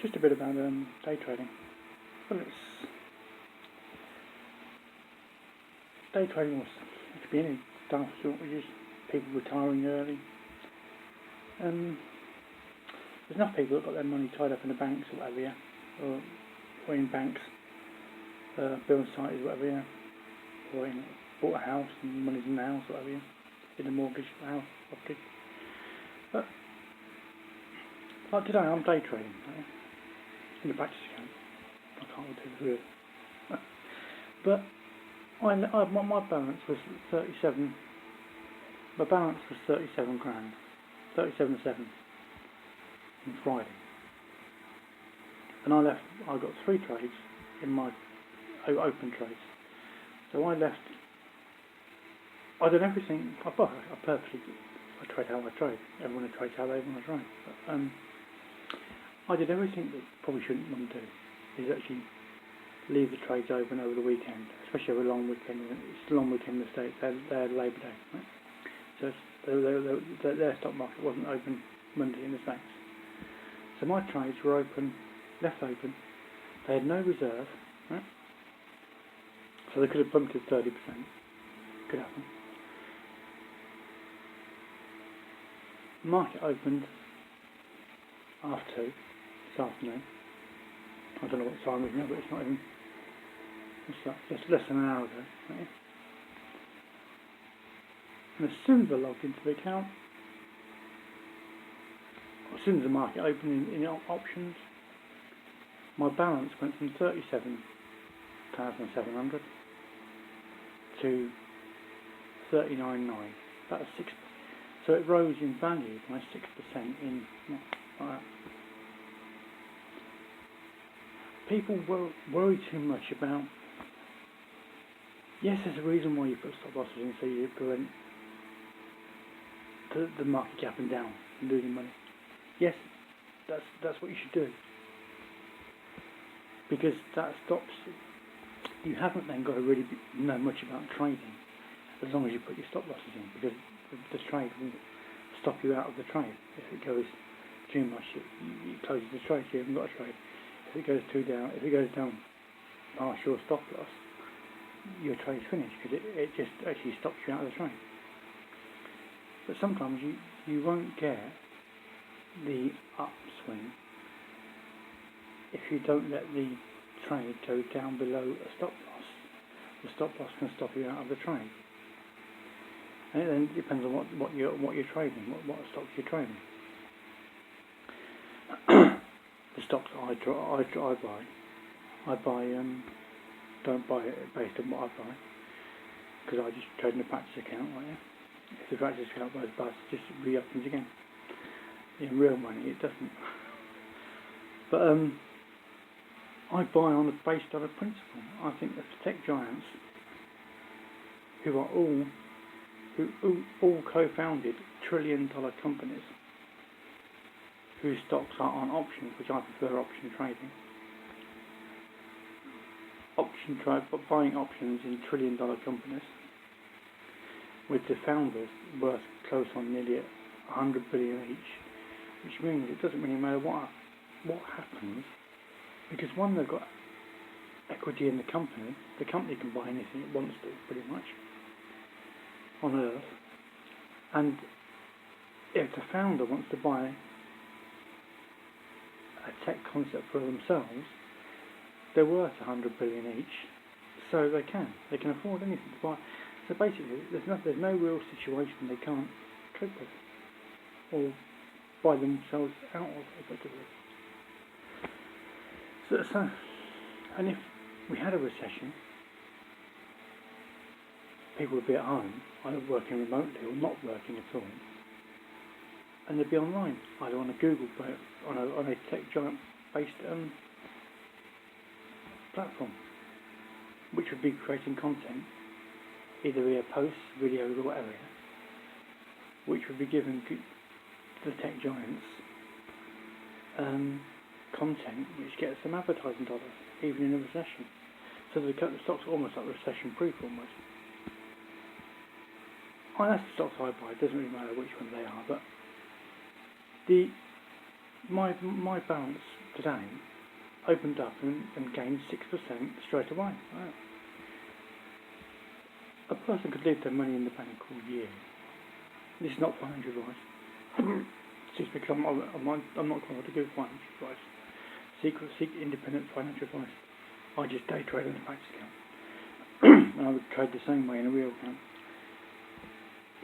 Just a bit about day trading. Well, day trading was at the beginning done for sort of just people retiring early. There's enough people that got their money tied up in the banks or whatever, yeah, or in banks, building sites or whatever, yeah, or bought a house and money's in the house or whatever, yeah, in a mortgage house property. But like today, I'm day trading, right? In the practice account. I can't do the real. But my balance was 37. My balance was 37 grand, 37.7 on Friday, and I got 3 trades in my open trades. So I did everything. I trade how I trade. Everyone trades how they want to trade. But, I did everything that probably shouldn't want to do. Is actually leave the trades open over the weekend, especially over a long weekend. It's a long weekend in the States. They're Labour Day, right? So their stock market wasn't open Monday in the States. So my trades were left open. They had no reserve, right? So they could have bumped it 30%. Could happen. Market opened half 2 this afternoon. I don't know what time it is now, but it's not even. It's just less than an hour ago. Right? And as soon as I logged into the account, as soon as the market opened in options, my balance went from 37,700 to 39.9. That's 6. So it rose in value by 6% in. People worry too much about. Yes, there's a reason why you put stop losses in, so you prevent the market gapping down and losing money. Yes, that's what you should do, because that stops. You haven't then got to really know much about trading, as long as you put your stop losses in, because the trade will stop you out of the trade. If it goes too much, it closes the trade. So you haven't got a trade. If it goes down past your stop loss, your trade's finished, because it just actually stops you out of the trade. But sometimes you won't get the upswing if you don't let the trade go down below a stop loss. The stop loss can stop you out of the trade, and it then depends on what you're trading, what stocks you're trading. The stocks I buy, don't buy it based on what I buy, because I just trade in a practice account, right? Yeah? If the practice account goes bust, it just reopens again. In real money, it doesn't. But I buy based on a principle. I think the tech giants, who all co-founded trillion-dollar companies, whose stocks are on options, which I prefer option trading. Buying options in trillion-dollar companies, with the founders worth close on nearly 100 billion each, which means it doesn't really matter what happens, because one, they've got equity in the company can buy anything it wants to, pretty much, on earth, and if the founder wants to buy a tech concept for themselves, they're worth 100 billion each, so they can afford anything to buy. So basically, there's no real situation they can't cope with or buy themselves out of, effectively. So, and if we had a recession, people would be at home, either working remotely or not working at all, and they'd be online, either on a Google, on a tech giant based platform, which would be creating content, either via posts, videos, or whatever, which would be giving the tech giants content which gets them advertising dollars, even in a recession. So the stocks are almost like recession-proof, almost. That's the stocks I buy. It doesn't really matter which one they are, but my balance today opened up and gained 6% straight away. Right? A person could leave their money in the bank all year. This is not financial advice. Excuse me, because I'm not qualified to give financial advice. Seek independent financial advice. I just day trade in a practice account. And I would trade the same way in a real account.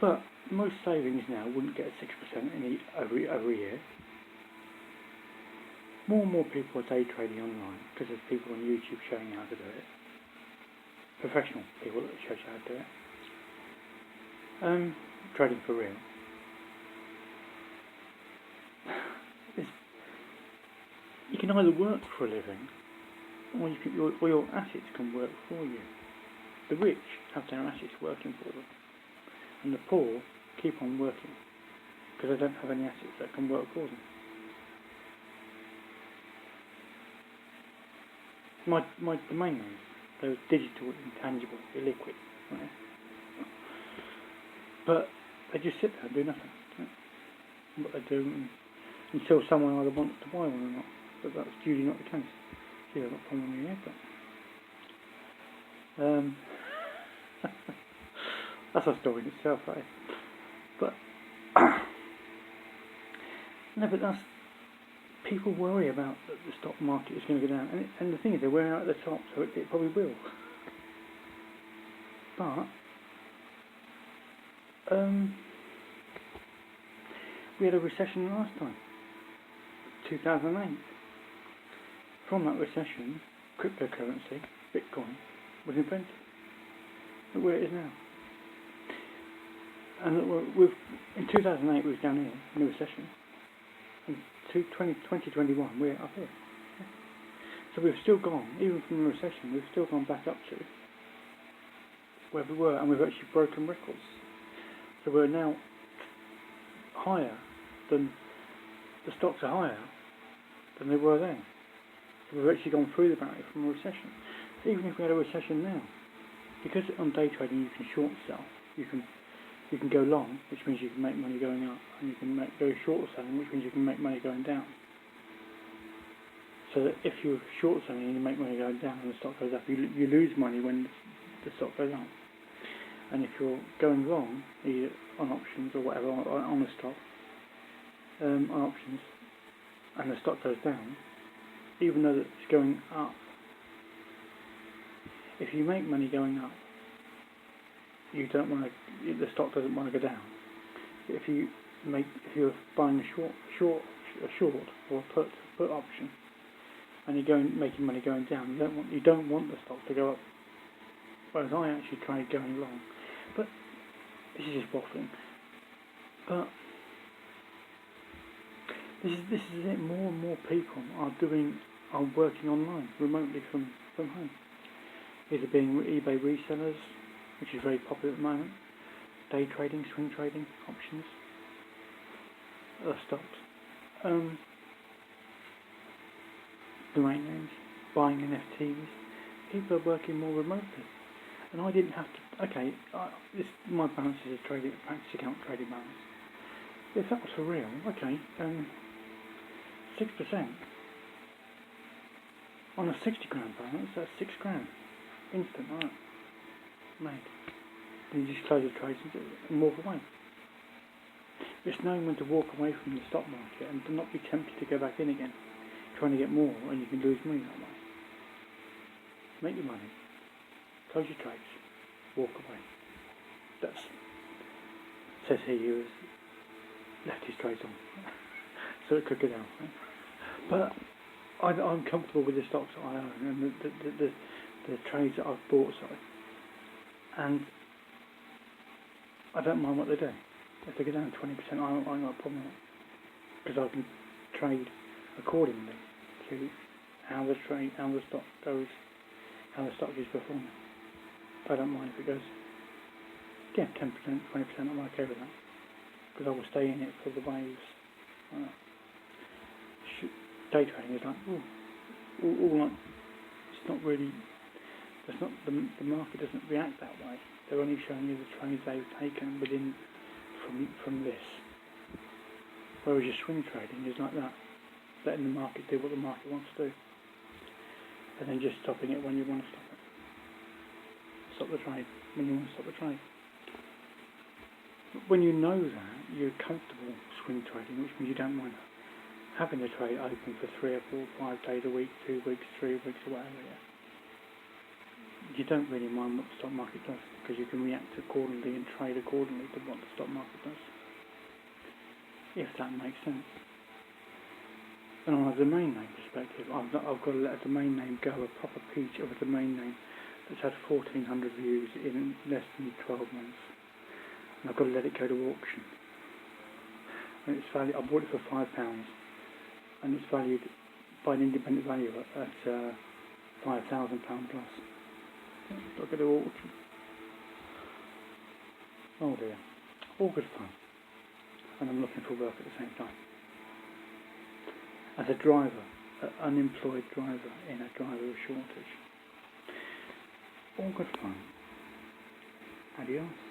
But most savings now wouldn't get 6% every year. More and more people are day trading online because there's people on YouTube showing how to do it. Professional people that show you how to do it. Trading for real. You can either work for a living, or your assets can work for you. The rich have their assets working for them, and the poor keep on working because they don't have any assets that can work for them. My domain names, those digital, intangible, illiquid, right? But they just sit there and do nothing. Right? What they do until someone either wants to buy one or not. But that's usually not the case. See, I've got a problem here, but that's a story in itself, right? But no, but that's people worry about that the stock market is going to go down, and the thing is, they're wearing out at the top, so it probably will. But we had a recession last time, 2008. From that recession, cryptocurrency, Bitcoin, was invented. Look where it is now. And in 2008 we was down here in the recession. And 2021 we're up here. So we've still gone, even from the recession, we've still gone back up to where we were, and we've actually broken records. So we're now higher than, the stocks are higher than they were then. So we've actually gone through the barrier from a recession. So even if we had a recession now, because on day trading you can short sell, you can go long, which means you can make money going up, and you can go short selling, which means you can make money going down. So that if you're short selling and you make money going down and the stock goes up, you lose money when the stock goes up. And if you're going long, either on options or whatever, on a stock, on options, and the stock goes down, even though it's going up, if you make money going up, you don't want to. The stock doesn't want to go down. If you're buying a short or put option, and you're making money going down, you don't want the stock to go up. Whereas I actually tried going long, but this is just waffling. But this is it. More and more people are working online remotely from home. Either being eBay resellers, which is very popular at the moment, day trading, swing trading, options, stocks, domain names, buying NFTs. People are working more remotely, and I didn't have to. Okay, my balance is a practice account trading balance. If that was for real, okay, 6% on a 60 grand balance, that's 6 grand, instant, right? Made. And you just close the trades and walk away. It's knowing when to walk away from the stock market and to not be tempted to go back in again, trying to get more, and you can lose money that way. Make your money, close your trades, walk away. That's says here you has left his trades on, so it could go down. Right? But I'm comfortable with the stocks that I own and the trades that I've bought, and I don't mind what they do. If they go down 20%, I'm not a problem with it, because I can trade accordingly to how the stock goes, how the stock is performing. I don't mind if it goes, 10%, 20%, I'm okay with that, because I will stay in it for the waves. Day trading is like, all like, it's not really, it's not, the market doesn't react that way. They're only showing you the trades they've taken from this. Whereas your swing trading is like that. letting the market do what the market wants to do, and then just stopping it when you want to stop it. Stop the trade when you want to stop the trade. When you know that, you're comfortable swing trading, which means you don't mind having the trade open for 3 or 4 or 5 days a week, 2 weeks, 3 weeks, or whatever. Yeah. You don't really mind what the stock market does, because you can react accordingly and trade accordingly to what the stock market does, if that makes sense. And on a domain name perspective, I've got to let a domain name go, a proper peach of a domain name that's had 1,400 views in less than 12 months. And I've got to let it go to auction. And it's valued, I bought it for £5, and it's valued by an independent valuer at £5,000 plus. Got to go to auction. Oh dear. All good fun. And I'm looking for work at the same time. As a driver, an unemployed driver in a driver shortage. All good fun. Adios.